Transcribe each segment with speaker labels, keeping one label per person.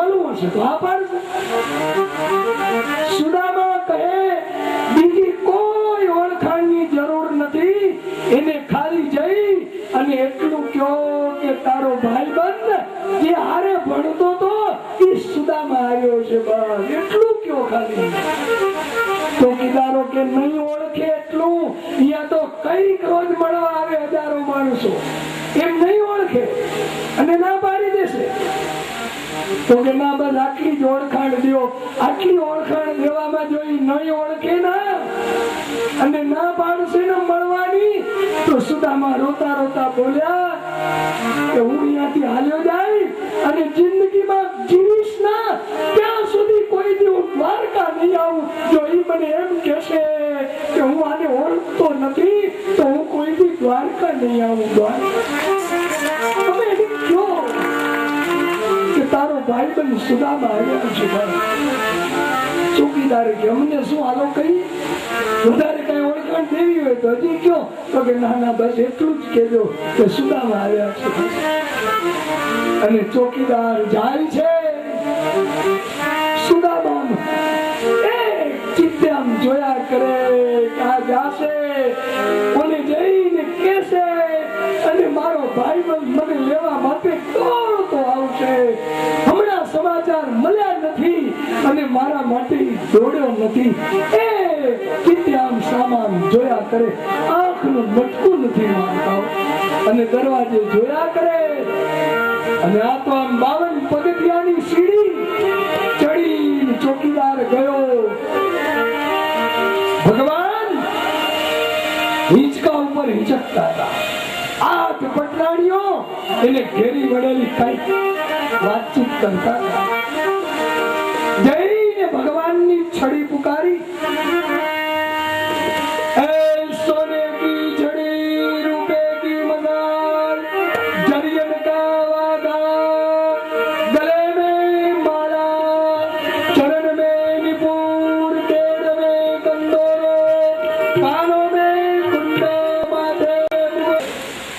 Speaker 1: મળવું હશે તો આ પાડશે. સુદામા કહે બીજી કોઈ ઓળખાણની જરૂર નથી, એને ખાલી જઈ અને એટલું કહો કે તારો ભાઈબંધ જે હારે ભણતો તો એ સુદામા આવ્યો છે, બસ એટલું કહો ખાલી. ચોકીદારો કે નહીં ઓળખે એટલું, અહીંયા તો કઈક રોજ મળવા આવે હજારો માણસો, એમ નહીં ઓળખે અને ના પાડી દેશે. તો કે ના બસ આટલી જ ઓળખાણ દો. આટલી ઓળખાણ દેવામાં જો નહીં ઓળખે ના અને ના પાડશે ને મળવાની, તો સુદામા રોતા રોતા બોલ્યા કે હું અહીંયાથી હાલ્યો જાય અને જિંદગીમાં જીવીશ ના ત્યાં સુધી કોઈ દિવસ દ્વારકા નહીં આવું. જો એ મને એમ કહેશે કે હું આને ઓળખતો નથી તો હું કોઈ દી દ્વારકા નહીં આવું. તમે એને કહો કે તારો ભાઈબંધ સુદામા આવ્યા છે. ચોકીદાર કે અમને શું હાલો કહી, વધારે કઈ ઓળખાણ દેવી હોય તો હજી કયો. તો કે ના ના બસ એટલું જ કહેજો કે સુદામા આવ્યા છે. અને ચોકીદાર જાય છે સુદામા એક ચિત્તે આમ જોયા કરે કે આ જાશે કોને જઈને કહેશે અને મારો ભાઈબંધ મને લેવા માટે દોડતો આવશે. હમણાં સમાચાર મળ્યા નથી અને મારા માટે દોડ્યો નથી. એ ચિત્તે આમ સામાન જોયા કરે, આંખનું મટકું નથી મારતા અને દરવાજે જોયા કરે. અને આ તો આમ 52 પગથિયાની સીડી ચડી ચોકીદાર ગયો. ભગવાન હિંચકા ઉપર હિંચકતા હતા. 8 પટરાણીઓ એને ઘેરી વળેલી કઈક વાતચીત કરતા હતા. જઈને ભગવાનની છડી પુકારી, સોને કી છડી રૂપે કી મદાર જરિયન કા વાદા ગલે में माला चरण में निपुर तेज में कंदोरो कानों में कुंडो माथे.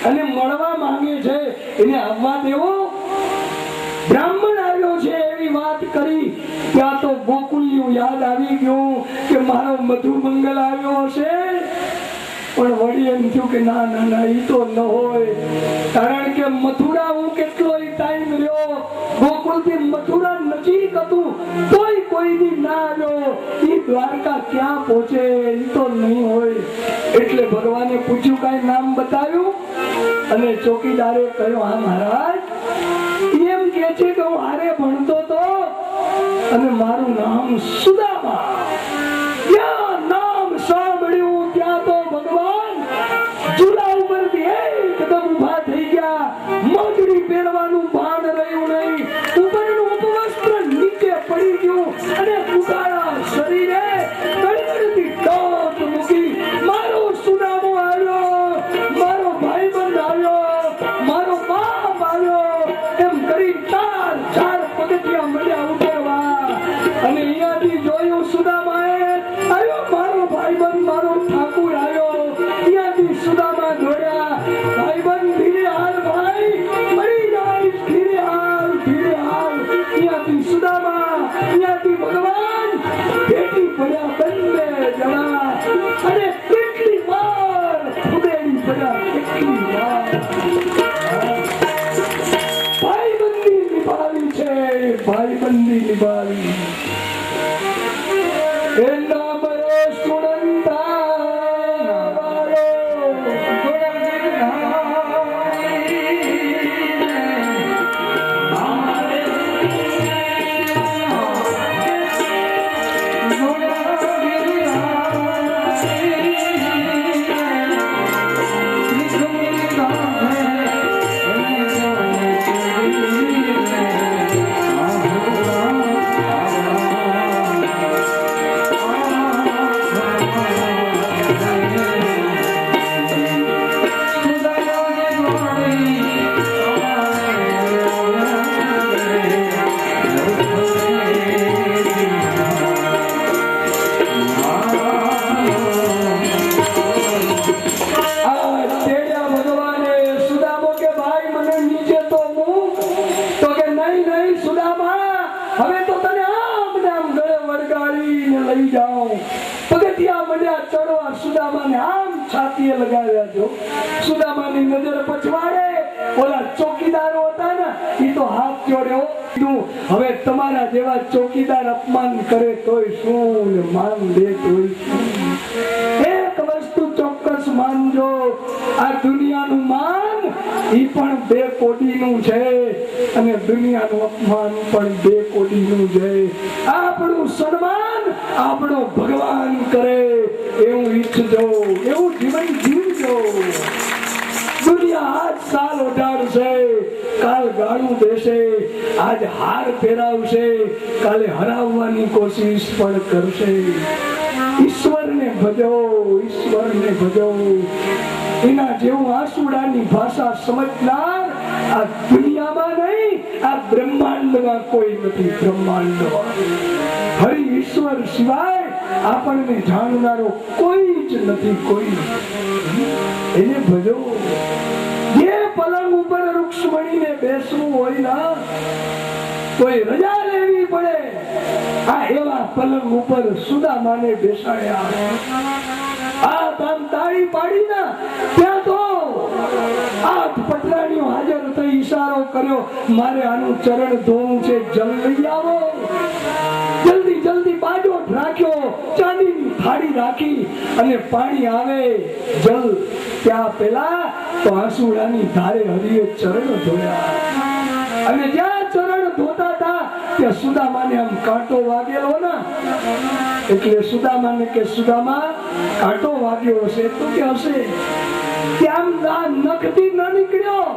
Speaker 1: અને મળવા માંગે છે એને આવવા દેવો. બ્રાહ્મણ આવ્યો છે એવી વાત કરી ત્યાં તો ગોકુળિયું યાદ આવી ગયું કે મારો મધુમંગલ આવ્યો હશે. પણ વળી એમ થયું કે ના ના ના ઈ તો ન હોય, કારણ કે મથુરા હું કેટલો ટાઈમ રહ્યો, ગોકુળ થી મથુરા નજીક હતું તોય કોઈ દી ના આવ્યો. ઈ દ્વારકા ક્યાં પહોંચે ઈ તો નહીં હોય. એટલે ભગવાને પૂછ્યું કઈ નામ બતાવ્યું અને ચોકીદારે કહ્યું હા મહારાજ એમ કે છે કે હું હારે ભણતો તો અને મારું નામ સુદામા. ત્યાં નામ સાંભળ્યું ત્યાં તો ભગવાન ચૂલા ઉપરથી એકદમ ઉભા થઈ ગયા. મોજડી પહેરવાનું ભાન રહ્યું નહીં, ઉપરનું ઉપવસ્ત્ર નીચે પડી ગયું અને ઉગાડા શરીરે કળકળતી ટોચ મૂકી મારો સુદામો આવ્યો, મારો ભાઈબંધ આવ્યો, મારો બાપ આવ્યો એમ કરી 4 પગથિયા મળ્યા ઉતરવા. અને અહીંયાથી જોયું સુદામાએ આવ્યો મારો ભાઈબંધ, મારો ઠાકુર આવ્યો. અહીંયાથી સુદામા દોડ્યા, ભાઈબંધ ધીરે હાલ ભાઈ, મરી જાય ધીરે હાલ ધીરે હાલ. અહીંયાથી સુદામા, અહીંયાથી ભગવાન ભેટી પડ્યા બંને જણા અને કેટલી વાર ઉડેલી પડ્યા, કેટલી વાર ભાઈબંધી નિભાવી છે, ભાઈબંધી નિભાવી. એના મરે સુનંદા જાઓ. પગથિયા મળ્યા ચડવા, સુદામાને આમ છાતીએ લગાવ્યા. જો સુદામાની નજર પછવાડે. ઓલા ચોકીદારો હતા ને, એ તો હાથ જોડ્યો. હવે તમારા જેવા ચોકીદાર અપમાન કરે તોય શું, માન દે તોય શું. એક વસ્તુ ચોક્કસ માનજો, આ દુનિયાનું માન ઈ પણ 2 કોડીનું છે અને દુનિયાનું અપમાન પણ 2 કોડીનું છે. આપણું સન્માન આપણો ભગવાન કરે એવું ઈચ્છજો, એવું જીવન જીવજો. દુનિયા આજ સાલ ઓઢાડશે, કાલ ગાળું દેશે, આજ હાર પહેરાવશે, કાલે હરાવવાની કોશિશ પણ કરશે. ઈશ્વરને ભજો, ઈશ્વરને ભજો. એના જેવું આંસુડાની ભાષા સમજનાર આ દુનિયામાં નહીં, આ બ્રહ્માંડમાં કોઈ નથી. બ્રહ્માંડમાં હરિ ઈશ્વર સિવાય આપણને જાણનારો કોઈ જ નથી, કોઈ. એને ભજો. જે પલંગ ઉપર રૂક્ષ્મણીને બેસવું હોય ના, કોઈ રજા લેવી પડે, આ એવા પલંગ ઉપર સુદામાને બેસાડ્યા. આ તામ તાળી પાડી ના, ત્યાં તો 8 પટરાણીઓ હાજર થઈ ઈશારો કર્યો, મારે આનું ચરણ ધોવું છે, જલ લઈ આવો. જલ્દી જલ્દી બાજોટ રાખ્યો, ચાંદીની થાળી રાખી અને પાણી આવે જલ ત્યાં પેલા તો આંસુડાની ધારે હરિએ ચરણ ધોયા. અને જ્યાં ચરણ ધોતા હતા ત્યાં સુદામાને આમ કાંટો વાગેલો ને, એટલે સુદામાને કે સુદામા કાંટો વાગ્યો હશે તો કે હશે. ત્યાં નખથી ન નીકળ્યો,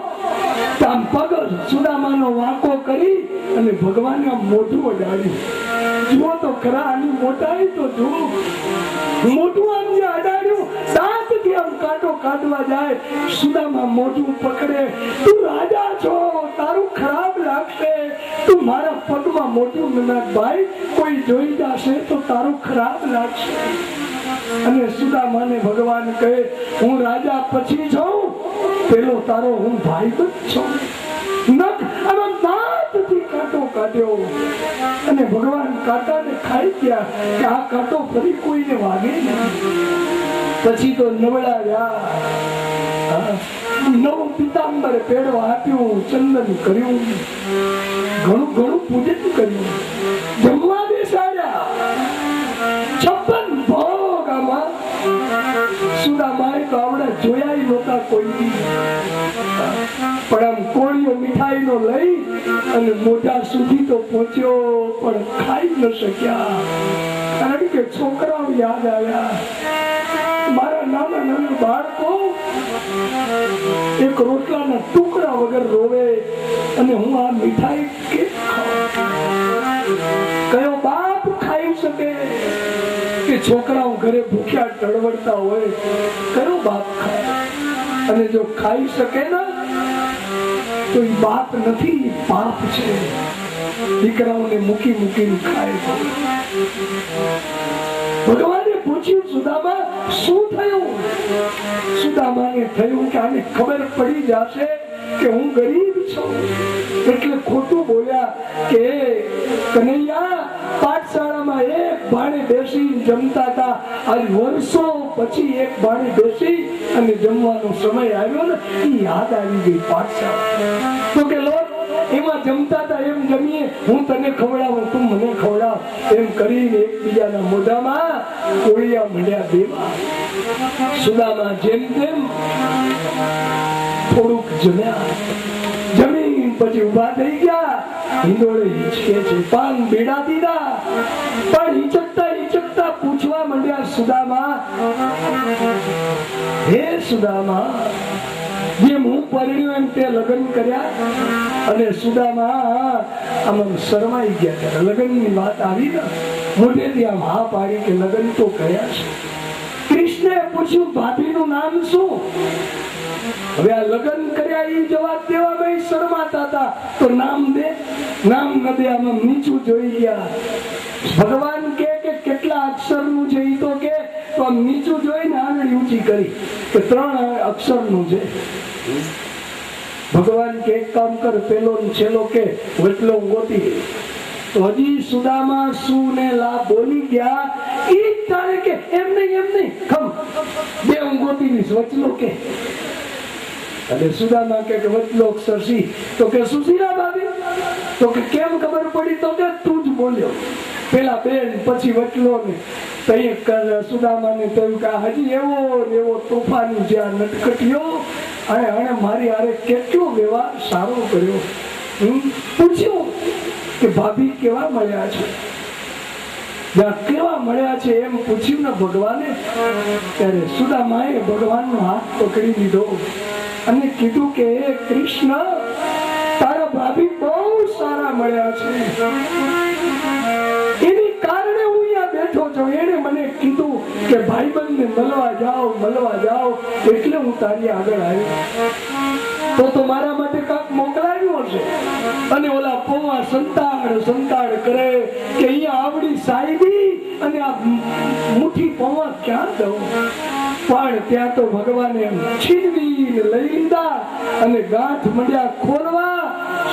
Speaker 1: ત્યાં પગ સુદામાનો વાંકો કરી અને ભગવાને મોઢું અડાડ્યું. જુઓ તો ખરા આની મોટાઈ તો જુઓ. મોઢું આમ જે અડાડ્યું, દાંતથી આમ કાંટો કાઢવા જાય, સુદામા મોઢું પકડે. તું રાજા છો, તારું ખરાબ લાગશે, તું મારા પગમાં મોઢું ન નાખ ભાઈ, કોઈ જોઈ જશે તો તારું ખરાબ લાગશે. અને સુદામાને ભગવાન કહે, હું રાજા પછી છું, પેલો તારો હું ભાઈ જ છું. નખ આનો દાંતથી કાંટો કાઢ્યો અને ભગવાન કાંટાને ખાઈ ગયા કે આ કાંટો ફરી કોઈને વાગે નહીં. પછી તો નવડાવ્યા, નવું પિતાંબર પેડો આપ્યું, ચંદન કર્યું, ઘણું ઘણું પૂજન કર્યું, જમવા બેસાડ્યા. 56 ભોગ આમાં સુદામાએ તો આવડે જોયા નહોતા કોઈ. પણ આમ કોળીઓ મીઠાઈ નો લઈ અને મોઢા સુધી તો પહોંચ્યો, પણ ખાઈ ન શક્યા, કારણ કે છોકરાઓ યાદ આવ્યા. મારા નાના નાના બાળકો એક રોટલાના ટુકડા વગર રોવે અને હું આ મીઠાઈ કે કયો બાપ ખાઈ શકે? કે છોકરાઓ ઘરે ભૂખ્યા ટળવડતા હોય, કયો બાપ ખાય? અને જો ખાઈ શકે ને તો એ બાપ નથી, પાપ છે. દીકરાઓને મૂકી મૂકીને ખાય. ભગવાને પૂછ્યું, સુદામા શું થયું? સુદામાને થયું કે આને ખબર પડી જશે કે હું ગરીબ છું, એટલે ખોટું બોલ્યા કે કનૈયા પાઠશાળામાં એક ભાણે બેસી જમતા હતા, આજ વર્ષો પછી એક ભાણે બેસી અને જમવાનો સમય આવ્યો ને, એ યાદ આવી ગઈ પાઠશાળા. તો કે લોક એમાં જમતા હતા, એમ જમીએ, હું તને ખવડાવું, તું મને ખવડાવ, એમ કરીને એકબીજાના મોઢામાં કોળિયા મળ્યા દેવા. સુદામા જેમ તેમ થોડુંક જમ્યા, જમીન પછી ઉભા થઈ ગયા. હિંડોળે હિંચકે છે, પાન બેડા દીધા, પણ હિંચકતા હિંચકતા પૂછવા માંડ્યા, સુદામા, હે સુદામા, જેમ હું પરણ્યો એમ તે લગ્ન કર્યા? અને સુદામા આમ શરમાઈ ગયા. લગ્નની વાત આવી ને, મોઢેથી આમ હા પાડી કે લગ્ન તો કર્યા છે. કૃષ્ણે પૂછ્યું, ભાભીનું નામ શું? હવે આ લગ્ન કર્યા એ જવાબ દેવામાં શરમાતા હતા, તો નામ દે, નામ ન દે, આમાં નીચું જોઈ ગયા. ભગવાન કે કેટલા અક્ષરનું છે, એ તો કે તો આમ નીચું જોઈને આંગળી ઊંચી કરી કે 3 અક્ષરનું છે. ભગવાન કે એક કામ કર, પેલો છેલ્લો કે વચલો ગોતી. તો હજી સુદામા શું ને લા બોલી ગયા ઈ તારે કે એમ નહીં ખમ બે ઊંઘોતીની વચલો કે અને સુદામા કે વચલો અક્ષરસી તો કે સુશીલા ભાભી તો કે કેમ ખબર પડી તો કે તું જ બોલ્યો પેલા બેન પછી વચલો ને સુદામાને કહ્યું કે હજી એવો તોફાની જે નટકટીઓ અને મારી હારે કેટલો વ્યવહાર સારો કર્યો પૂછ્યું કે ભાભી કેવા મળ્યા છે કેવા મળ્યા છે એમ પૂછ્યું ને ભગવાને ત્યારે સુદામાએ ભગવાનનો હાથ પકડી લીધો અને કીધું કે હે કૃષ્ણ તારા ભાભી બહુ સારા મળ્યા છે એની કારણે હું અહીંયા બેઠો છું એને મને કીધું કે ભાઈબંધને મળવા જાઓ એટલે હું તારી આગળ આવ્યો તો મારા માટે કાંક મોકલાવ્યું હશે અને ઓલા પોવા સંતાડ કરે કે અહીંયા આવડી સાહેબી અને આ મુઠ્ઠી પોવા ક્યાં દઉં પણ ત્યાં તો ભગવાને છીનવી લઈ લીધા અને ગાંઠ મંડ્યા ખોલવા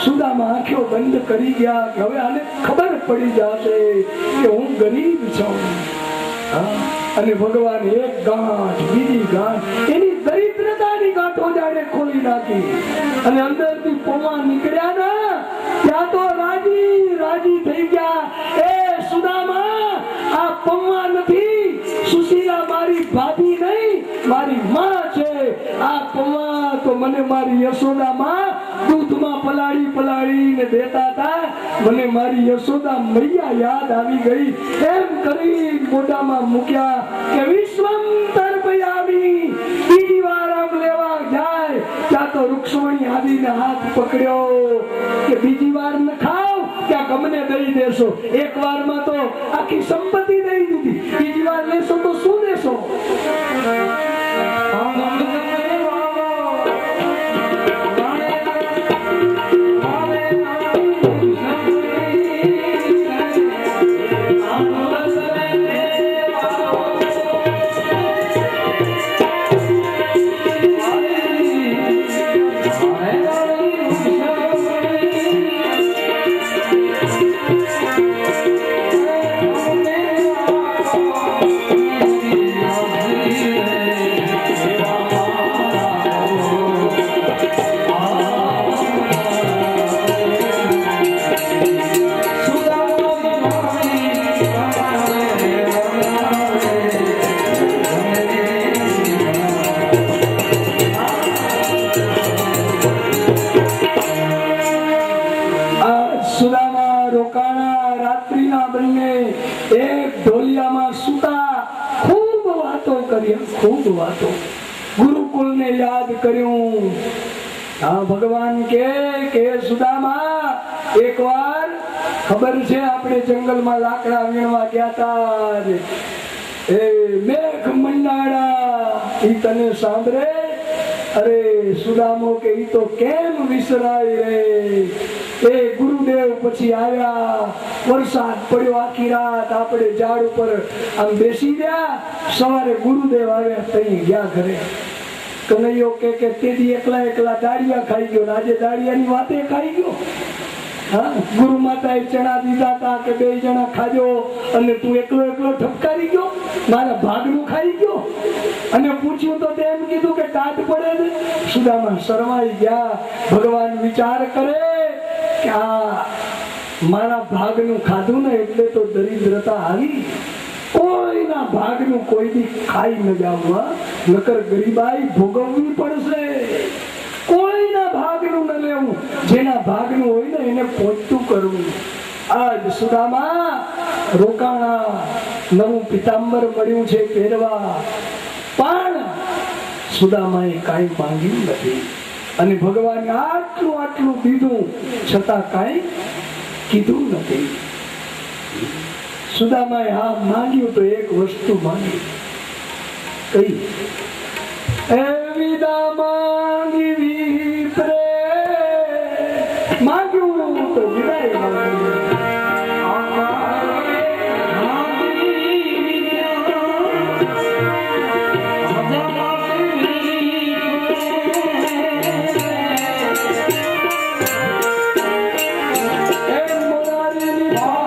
Speaker 1: સુદામા આંખો બંધ કરી ગયા કે હવે આને ખબર પડી જશે કે હું ગરીબ છું અને ભગવાન એક ગાંઠ બીજી ગાંઠ એની દરિદ્રતાની ગાંઠો જાણે ખોલી નાખી અને અંદરથી પોવા નીકળ્યા ના ત્યાં તો રાજી થઈ ગયા એ સુદામા આ પોવા નથી સુશીલા મારી ભાભી નહીં મારી માં છે આ પોવા તો મને મારી યશોદા માં દૂધમાં પલાળીને દેતા હતા મને મારી યશોદા મૈયા યાદ આવી ગઈ એમ કરી મોઢામાં મૂક્યા કે વિશ્વમ તર્પયામી બીજી વાર આમ લેવા જાય ત્યાં તો રૂક્ષમણી આવીને હાથ પકડ્યો કે બીજી વાર ન ખાવ ક્યાંક અમને દઈ દેશો એક વારમાં તો આખી સંપત્તિ દઈ દીધી બીજી વાર લેશો તો શું દેશો ખૂબ વાતો ગુરુકુલ ને યાદ કર્યું ભગવાન કે સુદામા એકવાર ખબર છે આપણે જંગલમાં લાકડા વીણવા ગયા હતા એ મેઘ મંડાળા ઈ તને સાંભળે અરે સુદામો કે ઈ તો કેમ વિસરાય રે એ ગુરુદેવ પછી આવ્યા વરસાદ પડ્યો આખી રાત આપણે ઝાડ ઉપર આમ બેસી ગયા સવારે ગુરુદેવ આવ્યા તઈ ગયા ઘરે કનૈયો કે તેથી એકલા દાળિયા ખાઈ ગયો આજે દાળિયાની વાતે ખાઈ ગયો ગુરુ માતાએ ચણા દીધા હતા કે બે જણા ખાજો અને તું એકલો ઠપકારી ગયો મારા ભાગનું ખાઈ ગયો અને પૂછ્યું તો તેમ કીધું કે ટાટ પડે ને સુદામા શરમાઈ ગયા ભગવાન વિચાર કરે કે આ મારા ભાગનું ખાધું ને એટલે તો દરિદ્રતા આવી કોઈના ભાગનું કોઈ દી ખાઈ ન જાવવા નકર ગરીબાઈ ભોગવવી પડશે કોઈના ભાગનું ન લેવું જેના ભાગનું હોય ને એને પહોંચતું કરવું આજ સુદામા રોકાણા નવું પિતાંબર મળ્યું છે પહેરવા પણ સુદામાએ કાંઈ માંગ્યું નથી અને ભગવાને આટલું દીધું છતાં કાંઈ કીધું નથી સુદામાએ હા માંગ્યું તો એક વસ્તુ માંગી કઈ વિદા માંગી વિપ્રે માંગ્યું તો વિદાય માંગી Oh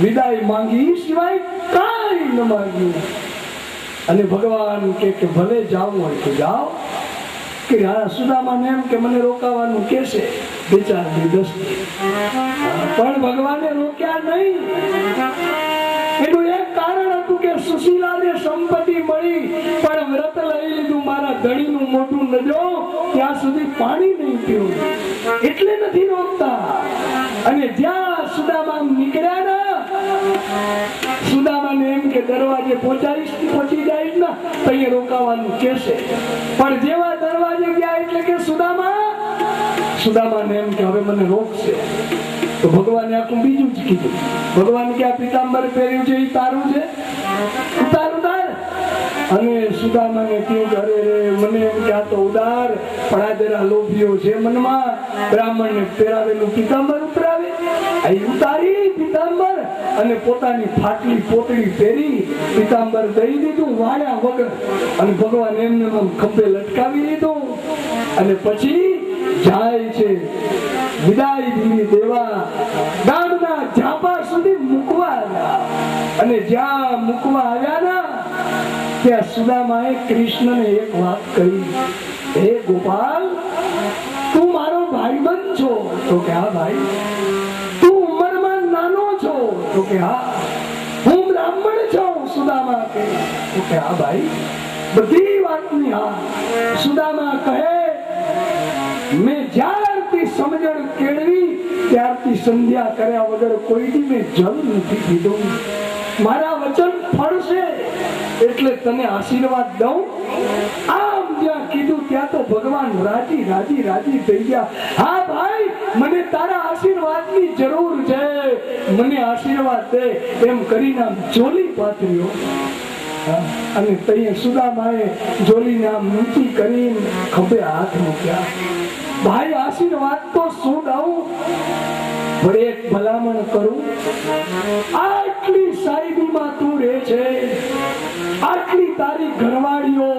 Speaker 1: વિદાય માંગી સિવાય કાંઈ ન માંગ્યું. અને ભગવાન કે ભલે જાવું હોય તો જાઓ. કે સુદામાને એમ કે મને રોકાવાનું કેશે 2-4 દિવસ, પણ ભગવાને રોક્યા નહીં. એનું એક કારણ હતું કે સુશીલાને સંપત્તિ મળી પણ વ્રત લઈ લીધું, મારા ધણીનું મોઢું ન જો ત્યાં સુધી પાણી નહીં પીવું, એટલે નથી રોકતા. અને જ્યાં સુદામા નીકળ્યા ને, સુદામાને એમ કે દરવાજે પહોંચી જાય ને તો અહીંયા રોકાવાનું કેશે. પણ જેવા દરવાજે ગયા એટલે કે સુદામાને એમ કે હવે મને રોકશે. તો ભગવાને આખું બીજું જ કીધું. ભગવાન કે આ પીતાંબર પહેર્યું છે એ તારું છે, ઉતાર. અને સુદામાને કહ્યું અરે રે મને એમ કે આ તો ઉદાર પણ આ જરા લોભીઓ છે મનમાં, બ્રાહ્મણને પહેરાવેલું પીતાંબર ઉતરાવે. આ ઉતારી પીતાંબર અને પોતાની ફાટલી પોતળી પહેરી પીતાંબર દઈ દીધું વાળ્યા વગર. અને ભગવાન એમને ખંભે લટકાવી લીધું. અને પછી જાય છે વિદાય દેવા ગામના ઝાપા સુધી મૂકવા આવ્યા. અને જ્યાં મૂકવા આવ્યા ના ત્યાં સુદામાએ કૃષ્ણને એક વાત કહી, હે ગોપાલ, તું મારો ભાઈબંધ છો? તો કે હા ભાઈ. તું ઉંમરમાં નાનો છો? તો કે હા. હું બ્રાહ્મણ છું? સુદામા કહે. તો કે હા ભાઈ. બધી વાતની હા. સુદામા કહે, મેં જ્યારથી સમજણ કેળવી ત્યારથી સંધ્યા કર્યા વગર કોઈ મેં જલ નથી પીધું. મારા વચન ફળશે એટલે તને આશીર્વાદ દઉં. આમ જ્યાં કીધું ત્યાં તો ભગવાન રાજી થઈ ગયા. હા ભાઈ, મને તારા આશીર્વાદની જરૂર છે, મને આશીર્વાદ દે એમ કરીને આમ જોલી પાથર્યો. અને તઈએ સુદામાએ જોલીને આમ નીચી કરીને ખભે હાથ મૂક્યા. ભાઈ આશીર્વાદ તો શું દઉં, પણ એક ભલામણ કરું. આટલી સાઈબીમાં તું રહે છે, આટલી તારી ઘરવાળીઓ,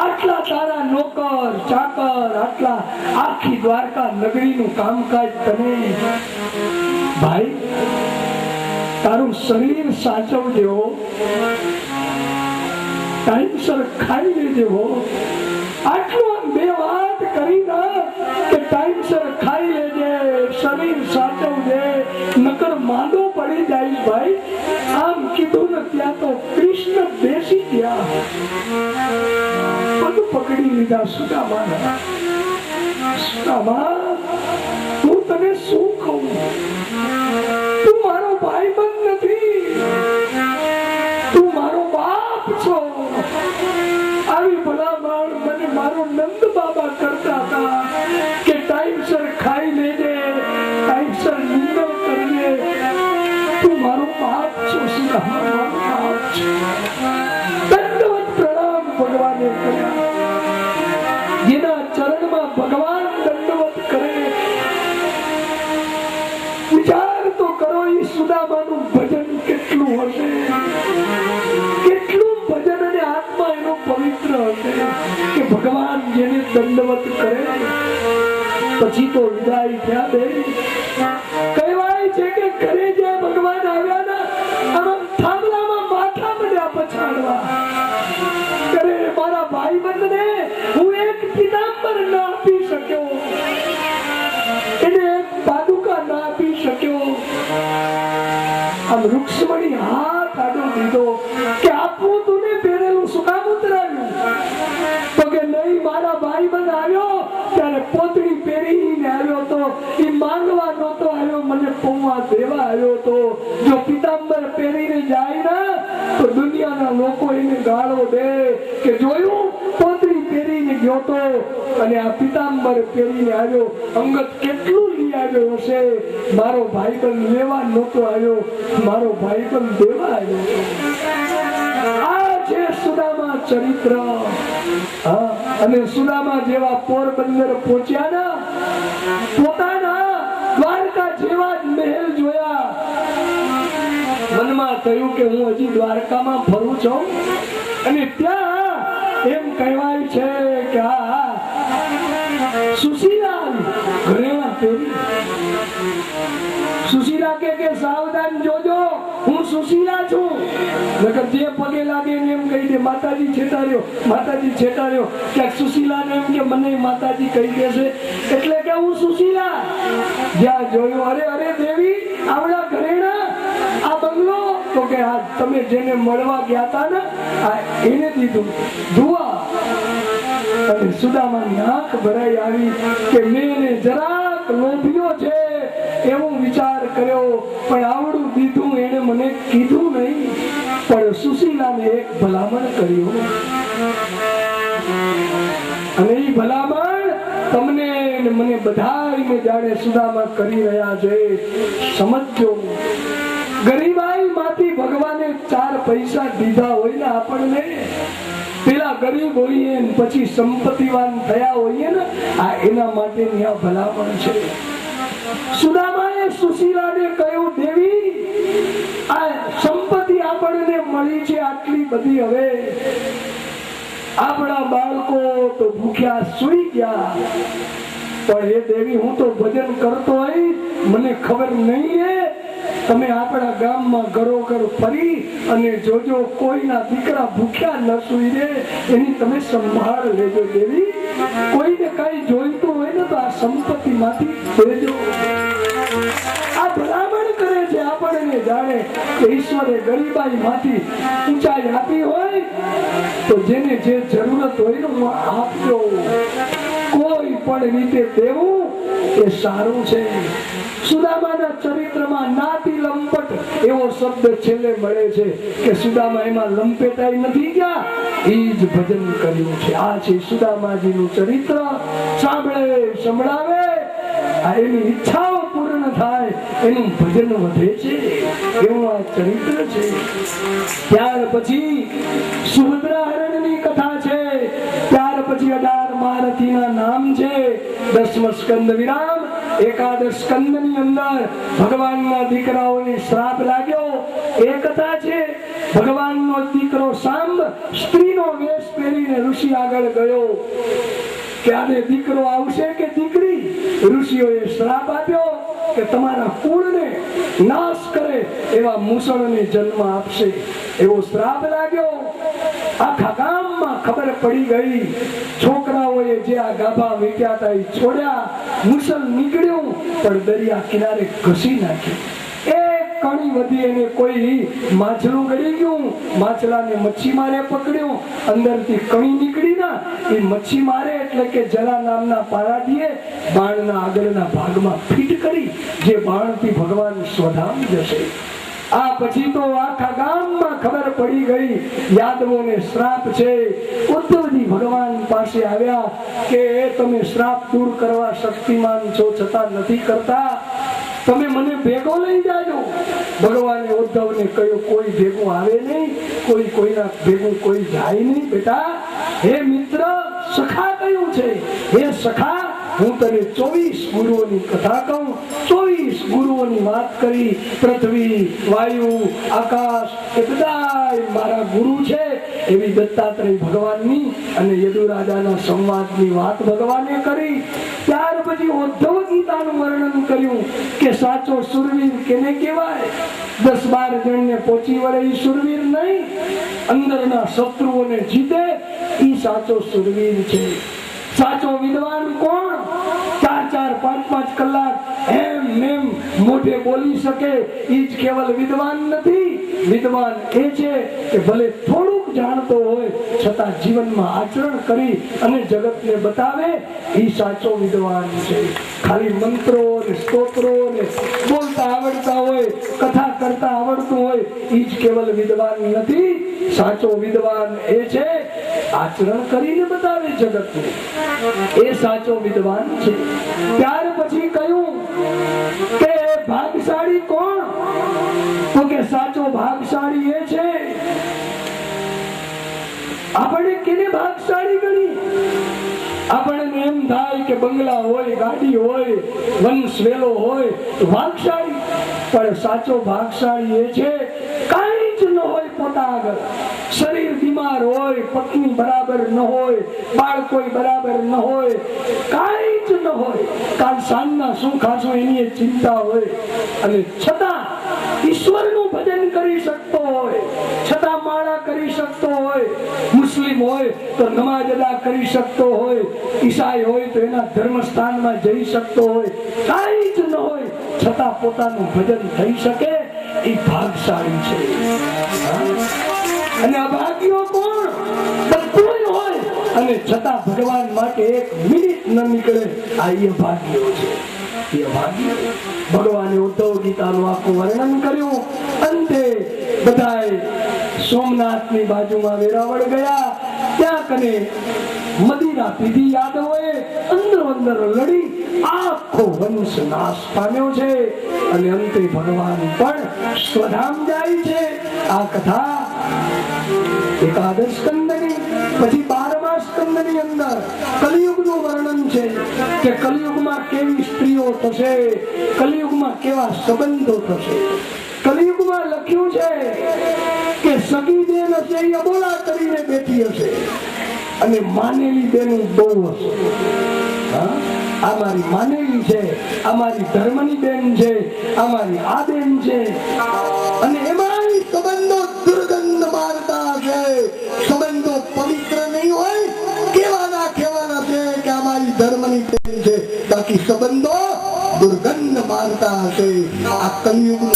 Speaker 1: આટલા તારા નોકર ચાકર, આટલા આખી દ્વારકા નગરીનું કામકાજ તને, ભાઈ તારું શરીર સાચવજો, ટાઈમસર ખાઈ લેજો. આટલું બે વાત કરી કે ટાઈમસર ખાઈ લેજે, શરીર સાચવજે, નકર માંદો પડી જાય. ભાઈ આમ કીધું ને ત્યાં તો કૃષ્ણ બેસી ગયા, બધું પકડી લીધા સુદામા. સુદામા, હું તને શું કહું? તું મારો ભાઈબંધ નથી, તું મારો બાપ છો. આવી ભલામણ મને મારો નંદ બાબા કરતા હતા કે ટાઈમસર ખાઈ લેજે, ટાઈમસર નિંદન કરજે. તું મારો બાપ છો સુદામા, મારો બાપ છો. દંડવત પ્રણામ ભગવાને કર્યા. જેના ચરણમાં ભગવાન દંડવત કરે, વિચાર તો કરો એ સુદામાનું ભજન કેટલું હશે, કેટલું ભજન અને આત્મા એનો પવિત્ર હશે કે ભગવાન જેને દંડવત કરે પછી તો વિદાય થયા. દે કહેવાય છે કે ઘરે જે ભગવાન આવ્યા ના આમ થાંભલામાં માથા મળ્યા પછાડવા. કરે મારા ભાઈબંધને હું એક પીતાંબર ના આપી શક્યો, એને એક પાદુકા ના આપી શક્યો. આમ રૂક્ષ્મણી હાથ આડો દીધો કે આપવું તુને પહેરેલું શું કામ ઉતરાવ્યું? તો કે નહીં, મારા ભાઈબંધ આવ્યો ત્યારે પોતળી પહેરીને આવ્યો તો, એ માંગવા નહોતો આવ્યો, મને પૌવા દેવા આવ્યો તો. જો પીતાંબર પહેરીને જાય ને તો દુનિયાના લોકો એને ગાળો દે કે જોયું પોતળી પહેરીને ગયો તો અને આ પીતાંબર પહેરીને આવ્યો. અંગત કેટલું લઈ આવ્યો હશે, મારો ભાઈબંધ લેવા નહોતો આવ્યો, મારો ભાઈબંધ દેવા આવ્યો. આ છે સુદામા ચરિત્ર. અને સુદામા જેવા પોરબંદર પહોંચ્યા ના, પોતાના દ્વારકા જેવા જ મહેલ જોયા. મનમાં કહ્યું કે હું હજી દ્વારકામાં ફરું છું. અને ત્યાં એમ કહેવાય છે કે સુશીલા ઘરેણા દેવી. સુશીલા કે સાવધાન જોજો, હું સુશીલા છું. નકર જે પગે લાગે ને એમ કહી દે માતાજી છેટાર્યો, માતાજી છેટાર્યો. ક્યાંક સુશીલા ને એમ કે મને માતાજી કહી દેશે એટલે કે હું સુશીલા. જ્યાં જોયું અરે અરે દેવી આવડા ઘરેણા, આ બંગલો, તો કે આ તમે જેને મળવા ગયા હતા ને આ એને દીધું દુઆ. અને સુદામાની આંખ ભરાઈ આવી કે મેં જરાક લોભ્યો છે એવું વિચાર કર્યો, પણ આવડું દીધું એને મને કીધું નહીં. પણ સુશીલાને એક ભલામણ કર્યું અને એ ભલામણ તમને મને બધાને જાણે સુદામા કરી રહ્યા છે. સમજો, ગરીબાઈ માંથી ભગવાને 4 પૈસા દીધા હોય ને આપણને, પેલા ગરીબ હોઈએ પછી સંપત્તિવાન થયા હોઈએ ને, આ એના માટેની આ ભલામણ છે. સુદામાએ સુશીલાને કહ્યું દેવી આ સંપત્તિ આપણને મળી છે આટલી બધી, હવે આપણા બાળકો તો ભૂખ્યા સુઈ ગયા, પણ એ દેવી હું તો ભજન કરતો હોય, મને ખબર નહીં હે તમે આપણા ગામમાં ઘરોઘર ફરી અને જોજો કોઈના દીકરા ભૂખ્યા ન સુઈ રહે એની તમે સંભાળ લેજો દેવી. કોઈને કઈ જોઈતું હોય ને તો આ સંપત્તિ માંથી દેજો. આ ભલામણ કરે છે આપણને જાણે કે ઈશ્વરે ગરીબાઈ માંથી ઊંચાઈ આપી હોય તો જેને જે જરૂરત હોય ને હું આપજો. કોઈ પણ રીતે દેવું એ સારું છે. સુદામાના ચરિત્રમાં નાતી લંપટ એવો શબ્દ છેલ્લે મળે છે કે સુદામા એમાં લંપેટાઈ નથી ગયા, એ જ ભજન કર્યું છે. આ છે સુદામાજીનું ચરિત્ર. સાંભળે સંભળાવે એની ઈચ્છાઓ પૂર્ણ થાય એનું ભજન વધે છે, એવું આ ચરિત્ર છે. ત્યાર પછી સુભદ્રા હરણની કથા છે. ત્યાર પછી 18 મહારથીના નામ છે. 10મો સ્કંદ વિરામ. 11 સ્કંદની અંદર ભગવાનના દીકરાઓને શ્રાપ લાગ્યો એ કથા છે. ભગવાનનો દીકરો સાંબ સ્ત્રીનો વેશ પહેરીને ઋષિ આગળ ગયો કે આને દીકરો આવશે કે દીકરી. ઋષિઓએ શ્રાપ આપ્યો કે તમારા કુળને નાશ કરે એવા મુસળને જન્મ આપશે, એવો શ્રાપ લાગ્યો. આખા ગામમાં ખબર પડી ગઈ. છોકરાઓએ જે આ ગાભા વીટ્યા હતા એ છોડ્યા, મુસળ નીકળ્યું પણ દરિયા કિનારે ઘસી નાખ્યું. એક કણી વધી એને કોઈ માછલું ગળી ગયું, માછલાને મચ્છી મારે પકડ્યું, અંદરથી કણી નીકળી ના એ મચ્છી મારે એટલે કે જરા નામના પારાટીએ બાણના આગળના ભાગમાં ફીટ કરી, જે બાણથી ભગવાન સ્વધામ જશે. આ પછી તો આખા ગામમાં ખબર પડી ગઈ યાદવોને શ્રાપ છે. ઉદ્ધવજી ભગવાન પાસે આવ્યા કે તમે શ્રાપ દૂર કરવા શક્તિમાન છો છતાં નથી કરતા, તમે મને ભેગો લઈ જાજો. ભગવાને ઉદ્ધવને કહ્યું કોઈ ભેગું આવે નહીં, કોઈ કોઈના ભેગું કોઈ જાય નહીં. બેટા હે મિત્ર, સખા કયું છે? હે સખા, હું તને 24 ગુરુઓની કથા કહું. 24 ગુરુઓની વાત કરી. પૃથ્વી, વાયુ, આકાશ એ બધા મારા ગુરુ છે એવી દત્તાત્રેય ભગવાનની અને યદુરાજાના સંવાદની વાત ભગવાને કરી. ત્યાર પછી ઉદ્ધવ ગીતાનું વર્ણન કર્યું કે સાચો સુરવીર કેને કહેવાય. 10-12 જણને પહોંચી વળે એ સુરવીર નહીં, અંદરના શત્રુઓને જીતે એ સાચો સુરવીર છે. સાચો વિદ્વાન કોણ? 4-4, 5-5 કલાક એમ એમ મોઢે બોલી શકે એ જ કેવલ વિદ્વાન નથી. વિદ્વાન એ છે કે ભલે થોડુંક જાણતો હોય છતાં જીવનમાં આચરણ કરી અને જગતને બતાવે, એ સાચો વિદ્વાન છે. ખાલી મંત્રો અને સ્તોત્રો ને બોલતા આવડતા હોય, કથા કરતા આવડતું હોય એ જ કેવલ વિદ્વાન નથી. સાચો વિદ્વાન એ છે આચરણ કરીને બતાવે જગતને, એ સાચો વિદ્વાન છે. ત્યાર પછી કહ્યું કે ભાગશાળી કોણ? તો કે સાચો ભાગશાળી એ છે. આપણે કેને ભાગશાળી ગણી? આપણને એમ થાય કે બંગલા હોય, ગાડી હોય, વંશ વેલો હોય તો ભાગશાળી. પણ સાચો ભાગશાળી એ છે કાંઈ જ ન હોય પોતા આગળ, શરીર બીમાર હોય, પત્ની બરાબર ન હોય, બાળકો બરાબર ન હોય, કાંઈ જ ન હોય. કાલ સાંજના શું ખાશું એની ચિંતા હોય, અને છતાં ઈશ્વરનું ભજન કરી શકતો હોય, છતાં માળા કરી શકતો હોય, મુસ્લિમ હોય તો નમાજ અદા કરી શકતો હોય, ઈસાઈ હોય તો એના ધર્મસ્થાનમાં જઈ શકતો હોય, કાંઈ જ ન હોય છતાં પોતાનું ભજન થઈ શકે, એ ભાગશાળી છે. અને અભાગ્યો કોણ? બધું હોય અને છતાં ભગવાન માટે એક મિનિટ ન નીકળે, આ એ અભાગ્યો છે. ભગવાને ઉદ્ધવ ગીતાનું આખું વર્ણન કર્યું. અંતે બધાએ સોમનાથની બાજુમાં વેરાવળ ગયા. ત્યાં કને મદિરા પીધી યાદવોએ અંદર લડી આખો વંશ નાશ પામ્યો છે. અને અંતે ભગવાન પણ સ્વધામ જાય છે. આ કથા એકાદશ સ્કંદની, પછી 12મા સ્કંદની અંદર કલિયુગનું વર્ણન છે કે કલિયુગમાં કેવી સ્ત્રીઓ થશે, કલિયુગમાં કેવા સંબંધો થશે. કલિયુગમાં લખ્યું છે કે સગી બેન હશે એ અબોલા કરીને બેઠી હશે, અને માનેલી બેનું બહુ હશે. આ મારી માનેલી છે, આ મારી ધર્મની બેન છે, આ મારી આ બેન છે, અને એમાં સંબંધો દુર્ગંધ મારતા છે. સંબંધો પવિત્ર નહીં હોય, કેવાના કહેવાના છે કે આ મારી ધર્મની બેન છે, બાકી સંબંધો દુર્ગંધ મારતા હશે. આ કલિયુગ